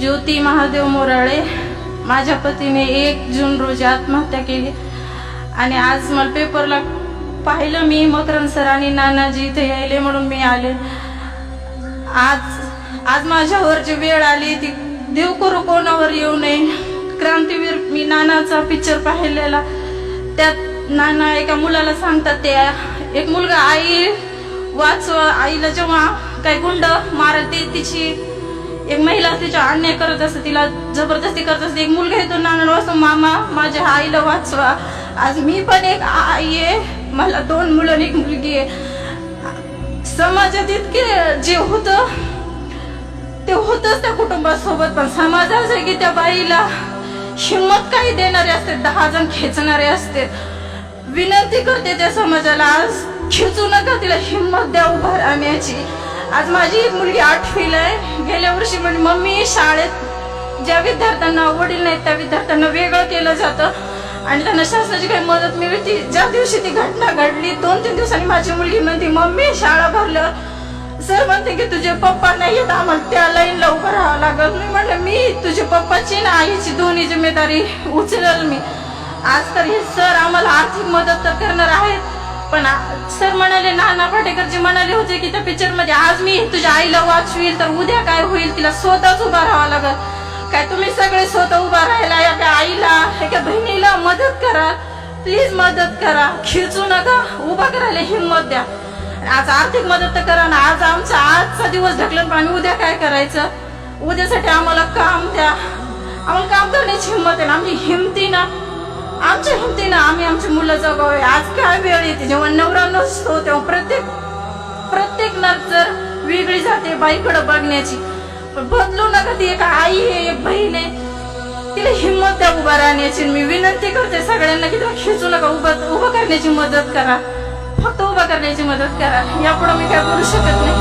ज्योती महादेव मोराळे, माझ्या पतीने 1 जून रोजी आत्महत्या केली. आणि आज मला पेपरला पाहिलं मी, मकरंद सर आणि नानाजी इथे यायले म्हणून मी आले. आज माझ्यावर जी वेळ आली ती देव करू कोणावर येऊ नये. क्रांतीवीर मी नानाचा पिक्चर पाहिलेला, त्यात नाना एका मुलाला सांगतात, ते एक मुलगा आई वाचवा, आईला जेव्हा काही गुंड मारते, तिची एक महिला तिच्या अन्याय करत असते, तिला जबरदस्ती करत असते, एक मुलगा येतो नाना वाचतो, मामा माझ्या आईला वाचवा. आज मी पण एक आई आहे, मला 2 मुलं आणि 1 मुलगी आहे. समाजात इतके जे होतं ते होतच त्या कुटुंबासोबत, पण समाजाचं की त्या बाईला हिंमत काही देणारे असते, 10 जण खेचणारे असते. विनंती करते त्या समाजाला, आज खेचू नका, तिला हिंमत द्या उभा राहण्याची. आज माझी एक मुलगी 8वीला आहे. गेल्या वर्षी म्हणजे मम्मी शाळेत ज्या विद्यार्थ्यांना वडील नाहीत त्या विद्यार्थ्यांना वेगळं केलं जातं आणि त्यांना शासनाची काही मदत मिळते. ज्या दिवशी ती घटना घडली 2-3 दिवसांनी माझी मुलगी म्हणते, मम्मी शाळा भरल्यावर सर म्हणते की तुझे पप्पा नाही येत, आम्हाला त्या लाईनला उभं राहावं लागल. मी म्हटलं मी तुझ्या पप्पाची ना आईची दोन्ही जिम्मेदारी उचलेल मी. आज तर हे सर आम्हाला आर्थिक मदत तर करणार आहेत, पण सर म्हणाले, नाना पाटेकरजी म्हणाले होते की त्या पिक्चर मध्ये, आज मी तुझ्या आईला वाचवील तर उद्या काय होईल, तिला स्वतःच उभा राहावं लागल. काय तुम्ही सगळे स्वतः उभा राहायला, एका आईला एका बहिणीला मदत करा, प्लीज मदत करा, खिचू नका, उभा करायला हिंमत द्या. आज आर्थिक मदत तर करा ना. आज आजचा दिवस ढकलून आम्ही उद्या काय करायचं, उद्यासाठी आम्हाला काम द्या, आम्हाला काम करण्याची हिंमत आहे ना. आमच्या हिमतीनं आम्ही आमची मुलं जगावे. आज काय वेळ येते जेव्हा नवरा नसतो, तेव्हा प्रत्येक नजर वेगळी जाते बाईकडे बघण्याची. पण बदलू नका, ती एक आई आहे, एक बहीण आहे, तिला हिंमत द्या उभा राहण्याची. मी विनंती करते सगळ्यांना की तिला खिचू नका, उभं करण्याची मदत करा, फक्त उभं करण्याची मदत करा. यापुढे मी काय करू शकत नाही.